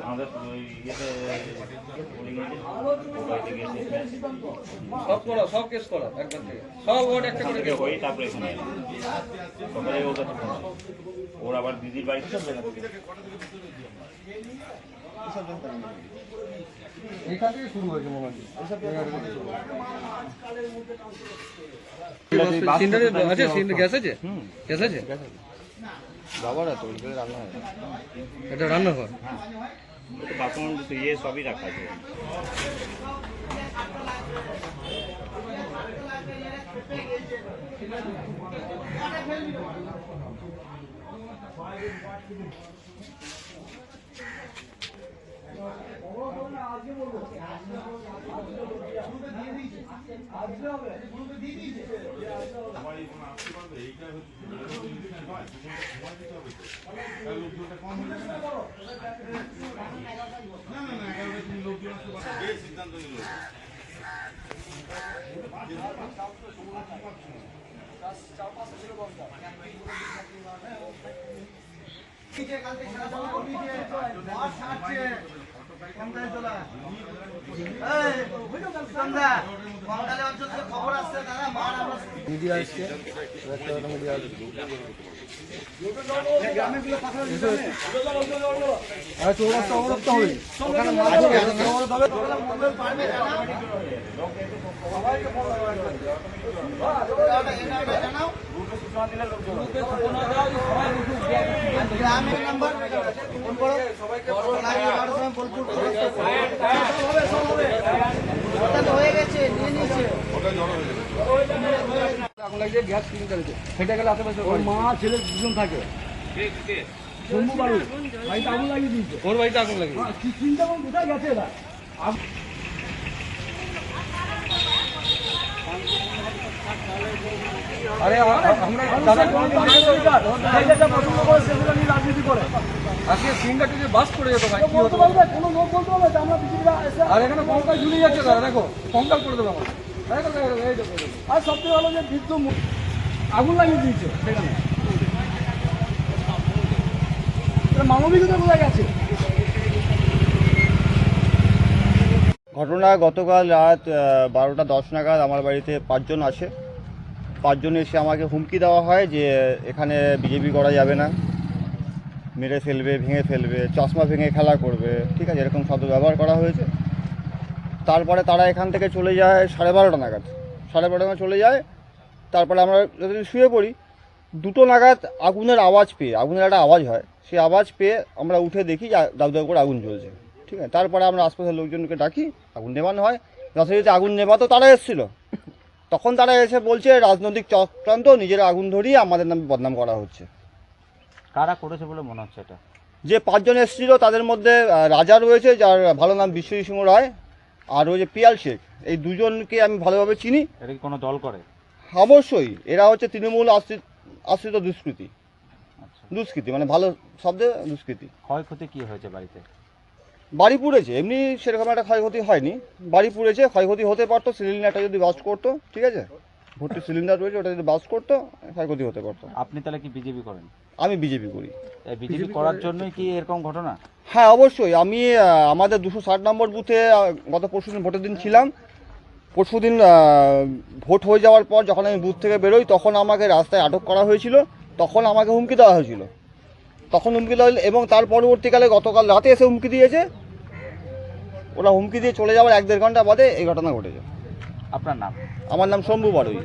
আমাদের ওই ইয়েতে সব কেস করা একবার থেকে সব ওয়ার্ড একটা করে থেকে হয়ে তারপরে এখানে এলাম। সকালে ওর কাছে ফোন আসে। ওর আবার দিদির বাড়ি সব জায়গা থেকে এখান থেকে শুরু হয়েছে মনে হয়। গ্যাস আছে? গ্যাস আছে? বাবারা তো রান্না হয়, এটা রান্না হয়। বাসন ইয়ে সবই রাখা আছে। মিডিয়া আসছে, মিডিয়া চৌরাস্তা অবরোধ হবে। আগুন লাগছে, গ্যাস কিনে করেছে, ফেটে গেলে আশেপাশে মা ছেলে দুজন থাকে। শম্ভু বাড়ি বাড়িতে আগুন লাগিয়ে দিয়েছে, ওর বাড়িতে আগুন লাগিয়ে চিন্তা করুন কোথায় গেছে এরা। আরে আমরা রাজনীতি করে আজকে সিনটাকে যে বাস করে যেত ভাই, কোনো লোক বলতে পারবে আমরা বিজেপিরা। আর এখানে কঙ্কাল ঝুলে যাচ্ছে, দাদা দেখো কঙ্কাল করে দেবো আমার। আর সবচেয়ে ভালো যে বৃদ্ধ আগুন লাগিয়ে দিয়েছে সেখানে, মানবিকতা কোথায় গেছে। ঘটনা গতকাল রাত 12টা 10 নাগাদ আমার বাড়িতে 5 জন আসে। 5 জন এসে আমাকে হুমকি দেওয়া হয় যে এখানে বিজেপি করা যাবে না, মেরে ফেলবে, ভেঙে ফেলবে, চশমা ভেঙে খেলা করবে, ঠিক আছে, এরকম শব্দ ব্যবহার করা হয়েছে। তারপরে তারা এখান থেকে চলে যায় 12:30 নাগাদ, 12:30 নাগাদ চলে যায়। তারপরে আমরা যদি শুয়ে পড়ি, 2টো নাগাদ আগুনের আওয়াজ পেয়ে, আগুনের একটা আওয়াজ হয়, সেই আওয়াজ পেয়ে আমরা উঠে দেখি যে দাউ দাউ করে আগুন জ্বলছে, ঠিক আছে। তারপরে আমরা আশপাশের লোকজনকে ডাকি, আগুন নেভানো হয়। যথারীতি আগুন নেভাতো তারা এসেছিলো, তখন তারা এসে বলছে রাজনৈতিক চক্রান্ত, নিজেরা আগুন ধরিয়ে আমাদের নামে বদনাম করা হচ্ছে। কারা করেছে বলে মনে হচ্ছে এটা? যে 5 জন এসেছিলো তাদের মধ্যে রাজা রয়েছে, যার ভালো নাম বিশ্বজিৎ সিংহ রায়, আর রয়েছে পিয়াল শেখ। এই দুজনকে আমি ভালোভাবে চিনি। এটা কি কোনো দল করে? অবশ্যই এরা হচ্ছে তৃণমূল আশ্রিত দুষ্কৃতী। দুষ্কৃতী মানে ভালো শব্দে দুষ্কৃতী। ক্ষয়ক্ষতি কি হয়েছে বাড়িতে? বাড়ি পুড়েছে, এমনি সেরকম একটা ক্ষয়ক্ষতি হয়নি। বাড়ি পুড়েছে, ক্ষয়ক্ষতি হতে পারতো সিলিন্ডারটা যদি বাস্ট করতো, ঠিক আছে, ভর্তি সিলিন্ডার রয়েছে, ওটা যদি বাস্ট করতো ক্ষয়ক্ষতি হতে পারতো। আপনি তাহলে কি বিজেপি করেন? আমি বিজেপি করি। বিজেপি করার জন্যই কি এরকম ঘটনা? হ্যাঁ অবশ্যই। আমি আমাদের 260 নম্বর বুথে গত পরশুদিন ভোটের দিন ছিলাম। পরশুদিন ভোট হয়ে যাওয়ার পর যখন আমি বুথ থেকে বেরোই, তখন আমাকে রাস্তায় আটক করা হয়েছিল, তখন আমাকে হুমকি দেওয়া হয়েছিল। তখন হুমকি দেওয়া, এবং তার পরবর্তীকালে গতকাল রাতে এসে হুমকি দিয়েছে। ওরা হুমকি দিয়ে চলে যাওয়ার 1-1.5 ঘন্টা বাদে এই ঘটনা ঘটেছে। আপনার নাম? আমার নাম শম্ভু বাড়ুই।